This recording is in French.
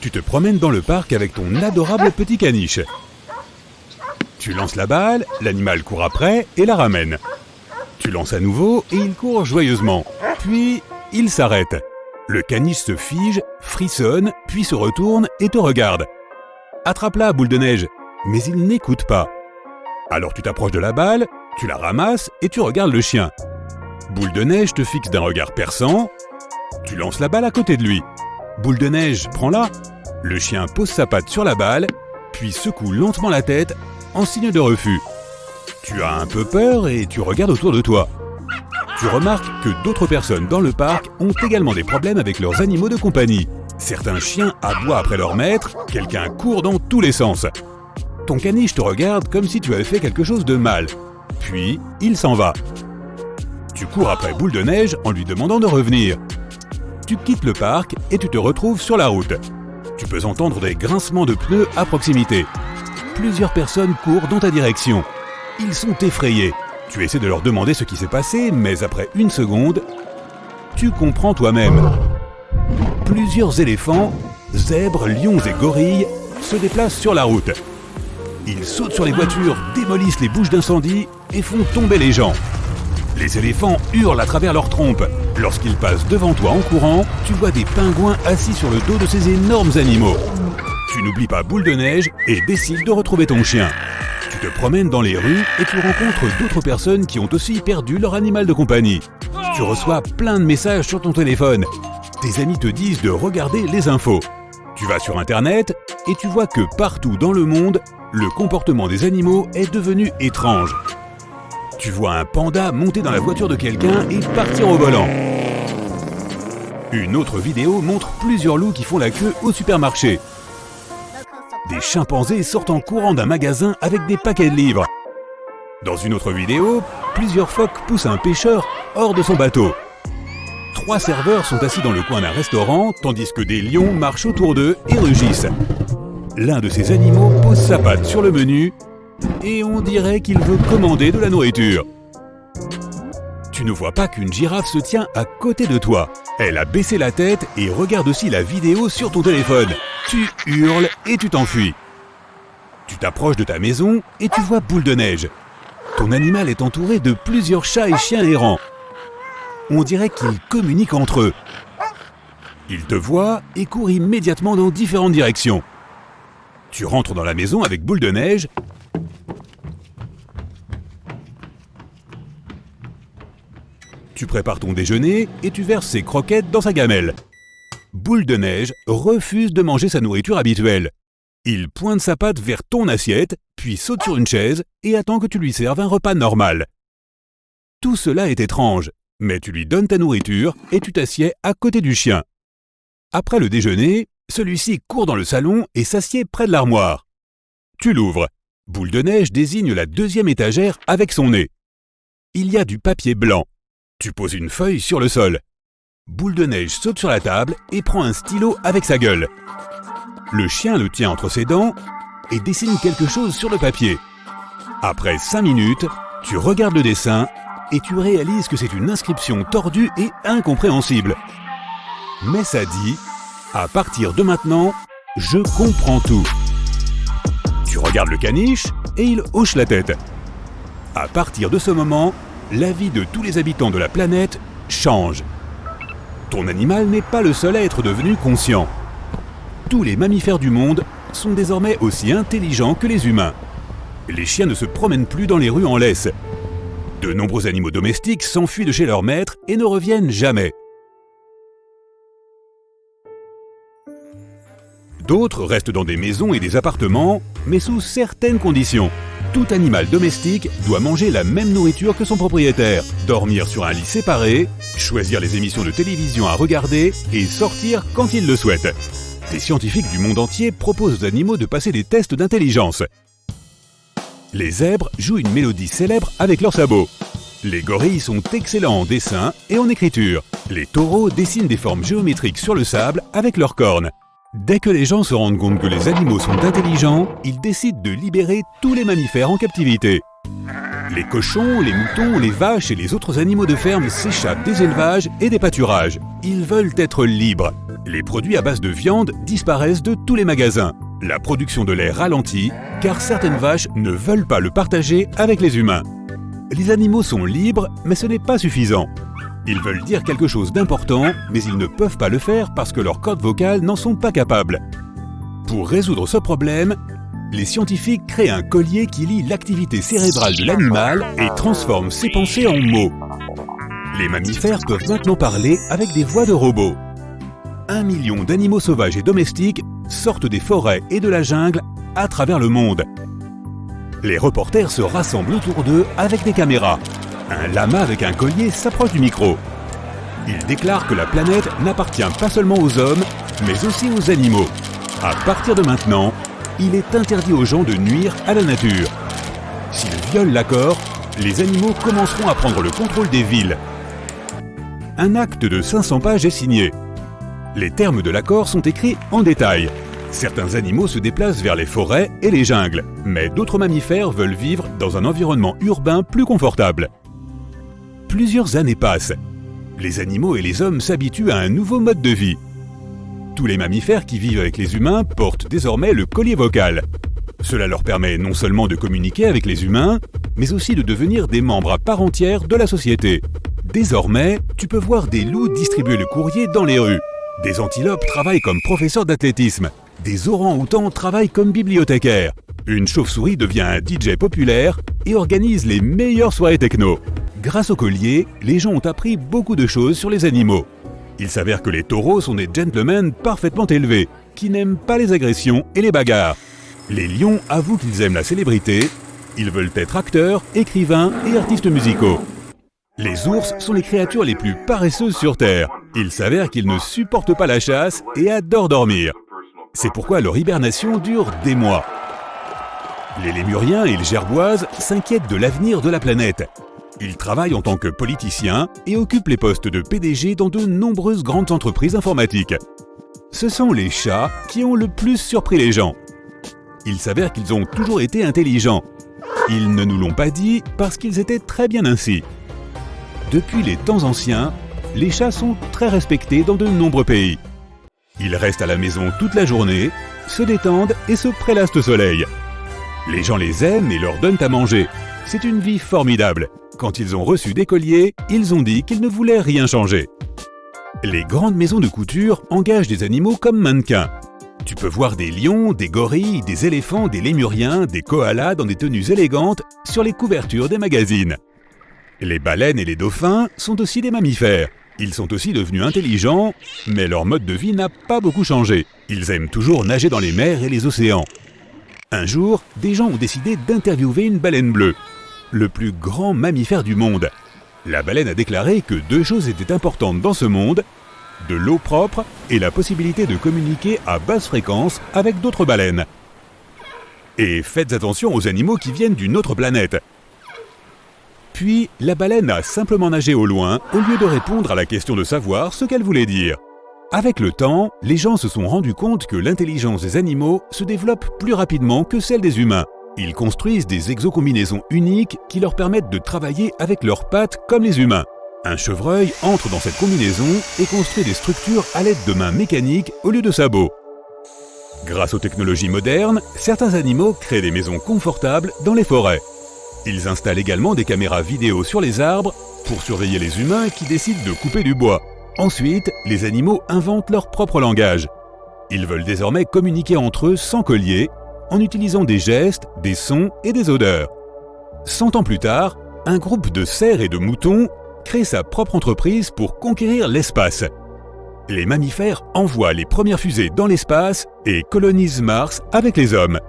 Tu te promènes dans le parc avec ton adorable petit caniche. Tu lances la balle, l'animal court après et la ramène. Tu lances à nouveau et il court joyeusement. Puis, il s'arrête. Le caniche se fige, frissonne, puis se retourne et te regarde. Attrape-la, boule de neige, mais il n'écoute pas. Alors tu t'approches de la balle, tu la ramasses et tu regardes le chien. Boule de neige te fixe d'un regard perçant. Tu lances la balle à côté de lui. Boule de neige, prends-la. Le chien pose sa patte sur la balle, puis secoue lentement la tête en signe de refus. Tu as un peu peur et tu regardes autour de toi. Tu remarques que d'autres personnes dans le parc ont également des problèmes avec leurs animaux de compagnie. Certains chiens aboient après leur maître, quelqu'un court dans tous les sens. Ton caniche te regarde comme si tu avais fait quelque chose de mal. Puis, il s'en va. Tu cours après Boule de neige en lui demandant de revenir. Tu quittes le parc et tu te retrouves sur la route. Tu peux entendre des grincements de pneus à proximité. Plusieurs personnes courent dans ta direction. Ils sont effrayés. Tu essaies de leur demander ce qui s'est passé, mais après une seconde, tu comprends toi-même. Plusieurs éléphants, zèbres, lions et gorilles se déplacent sur la route. Ils sautent sur les voitures, démolissent les bouches d'incendie et font tomber les gens. Les éléphants hurlent à travers leurs trompes. Lorsqu'ils passent devant toi en courant, tu vois des pingouins assis sur le dos de ces énormes animaux. Tu n'oublies pas Boule de neige et décides de retrouver ton chien. Tu te promènes dans les rues et tu rencontres d'autres personnes qui ont aussi perdu leur animal de compagnie. Tu reçois plein de messages sur ton téléphone. Tes amis te disent de regarder les infos. Tu vas sur Internet et tu vois que partout dans le monde, le comportement des animaux est devenu étrange. Tu vois un panda monter dans la voiture de quelqu'un et partir au volant. Une autre vidéo montre plusieurs loups qui font la queue au supermarché. Des chimpanzés sortent en courant d'un magasin avec des paquets de livres. Dans une autre vidéo, plusieurs phoques poussent un pêcheur hors de son bateau. 3 serveurs sont assis dans le coin d'un restaurant, tandis que des lions marchent autour d'eux et rugissent. L'un de ces animaux pose sa patte sur le menu et on dirait qu'il veut commander de la nourriture. Tu ne vois pas qu'une girafe se tient à côté de toi. Elle a baissé la tête et regarde aussi la vidéo sur ton téléphone. Tu hurles et tu t'enfuis. Tu t'approches de ta maison et tu vois Boule de neige. Ton animal est entouré de plusieurs chats et chiens errants. On dirait qu'ils communiquent entre eux. Ils te voient et courent immédiatement dans différentes directions. Tu rentres dans la maison avec Boule de neige. Tu prépares ton déjeuner et tu verses ses croquettes dans sa gamelle. Boule de neige refuse de manger sa nourriture habituelle. Il pointe sa patte vers ton assiette, puis saute sur une chaise et attend que tu lui serves un repas normal. Tout cela est étrange, mais tu lui donnes ta nourriture et tu t'assieds à côté du chien. Après le déjeuner, celui-ci court dans le salon et s'assied près de l'armoire. Tu l'ouvres. Boule de neige désigne la 2e étagère avec son nez. Il y a du papier blanc. Tu poses une feuille sur le sol. Boule de neige saute sur la table et prend un stylo avec sa gueule. Le chien le tient entre ses dents et dessine quelque chose sur le papier. Après 5 minutes, tu regardes le dessin et tu réalises que c'est une inscription tordue et incompréhensible. Mais ça dit « À partir de maintenant, je comprends tout ». Tu regardes le caniche et il hoche la tête. À partir de ce moment, la vie de tous les habitants de la planète change. Ton animal n'est pas le seul à être devenu conscient. Tous les mammifères du monde sont désormais aussi intelligents que les humains. Les chiens ne se promènent plus dans les rues en laisse. De nombreux animaux domestiques s'enfuient de chez leur maître et ne reviennent jamais. D'autres restent dans des maisons et des appartements, mais sous certaines conditions. Tout animal domestique doit manger la même nourriture que son propriétaire, dormir sur un lit séparé, choisir les émissions de télévision à regarder et sortir quand il le souhaite. Des scientifiques du monde entier proposent aux animaux de passer des tests d'intelligence. Les zèbres jouent une mélodie célèbre avec leurs sabots. Les gorilles sont excellents en dessin et en écriture. Les taureaux dessinent des formes géométriques sur le sable avec leurs cornes. Dès que les gens se rendent compte que les animaux sont intelligents, ils décident de libérer tous les mammifères en captivité. Les cochons, les moutons, les vaches et les autres animaux de ferme s'échappent des élevages et des pâturages. Ils veulent être libres. Les produits à base de viande disparaissent de tous les magasins. La production de lait ralentit, car certaines vaches ne veulent pas le partager avec les humains. Les animaux sont libres, mais ce n'est pas suffisant. Ils veulent dire quelque chose d'important, mais ils ne peuvent pas le faire parce que leurs cordes vocales n'en sont pas capables. Pour résoudre ce problème, les scientifiques créent un collier qui lie l'activité cérébrale de l'animal et transforme ses pensées en mots. Les mammifères peuvent maintenant parler avec des voix de robots. 1 million d'animaux sauvages et domestiques sortent des forêts et de la jungle à travers le monde. Les reporters se rassemblent autour d'eux avec des caméras. Un lama avec un collier s'approche du micro. Il déclare que la planète n'appartient pas seulement aux hommes, mais aussi aux animaux. À partir de maintenant, il est interdit aux gens de nuire à la nature. S'ils violent l'accord, les animaux commenceront à prendre le contrôle des villes. Un acte de 500 pages est signé. Les termes de l'accord sont écrits en détail. Certains animaux se déplacent vers les forêts et les jungles, mais d'autres mammifères veulent vivre dans un environnement urbain plus confortable. Plusieurs années passent. Les animaux et les hommes s'habituent à un nouveau mode de vie. Tous les mammifères qui vivent avec les humains portent désormais le collier vocal. Cela leur permet non seulement de communiquer avec les humains, mais aussi de devenir des membres à part entière de la société. Désormais, tu peux voir des loups distribuer le courrier dans les rues. Des antilopes travaillent comme professeurs d'athlétisme. Des orang-outans travaillent comme bibliothécaires. Une chauve-souris devient un DJ populaire et organise les meilleures soirées techno. Grâce au collier, les gens ont appris beaucoup de choses sur les animaux. Il s'avère que les taureaux sont des gentlemen parfaitement élevés, qui n'aiment pas les agressions et les bagarres. Les lions avouent qu'ils aiment la célébrité. Ils veulent être acteurs, écrivains et artistes musicaux. Les ours sont les créatures les plus paresseuses sur Terre. Il s'avère qu'ils ne supportent pas la chasse et adorent dormir. C'est pourquoi leur hibernation dure des mois. Les lémuriens et les gerboises s'inquiètent de l'avenir de la planète. Ils travaillent en tant que politiciens et occupent les postes de PDG dans de nombreuses grandes entreprises informatiques. Ce sont les chats qui ont le plus surpris les gens. Il s'avère qu'ils ont toujours été intelligents. Ils ne nous l'ont pas dit parce qu'ils étaient très bien ainsi. Depuis les temps anciens, les chats sont très respectés dans de nombreux pays. Ils restent à la maison toute la journée, se détendent et se prélassent au soleil. Les gens les aiment et leur donnent à manger. C'est une vie formidable. Quand ils ont reçu des colliers, ils ont dit qu'ils ne voulaient rien changer. Les grandes maisons de couture engagent des animaux comme mannequins. Tu peux voir des lions, des gorilles, des éléphants, des lémuriens, des koalas dans des tenues élégantes sur les couvertures des magazines. Les baleines et les dauphins sont aussi des mammifères. Ils sont aussi devenus intelligents, mais leur mode de vie n'a pas beaucoup changé. Ils aiment toujours nager dans les mers et les océans. Un jour, des gens ont décidé d'interviewer une baleine bleue, le plus grand mammifère du monde. La baleine a déclaré que 2 choses étaient importantes dans ce monde, de l'eau propre et la possibilité de communiquer à basse fréquence avec d'autres baleines. Et faites attention aux animaux qui viennent d'une autre planète. Puis, la baleine a simplement nagé au loin au lieu de répondre à la question de savoir ce qu'elle voulait dire. Avec le temps, les gens se sont rendus compte que l'intelligence des animaux se développe plus rapidement que celle des humains. Ils construisent des exocombinaisons uniques qui leur permettent de travailler avec leurs pattes comme les humains. Un chevreuil entre dans cette combinaison et construit des structures à l'aide de mains mécaniques au lieu de sabots. Grâce aux technologies modernes, certains animaux créent des maisons confortables dans les forêts. Ils installent également des caméras vidéo sur les arbres pour surveiller les humains qui décident de couper du bois. Ensuite, les animaux inventent leur propre langage. Ils veulent désormais communiquer entre eux sans collier, en utilisant des gestes, des sons et des odeurs. 100 ans plus tard, un groupe de cerfs et de moutons crée sa propre entreprise pour conquérir l'espace. Les mammifères envoient les premières fusées dans l'espace et colonisent Mars avec les hommes.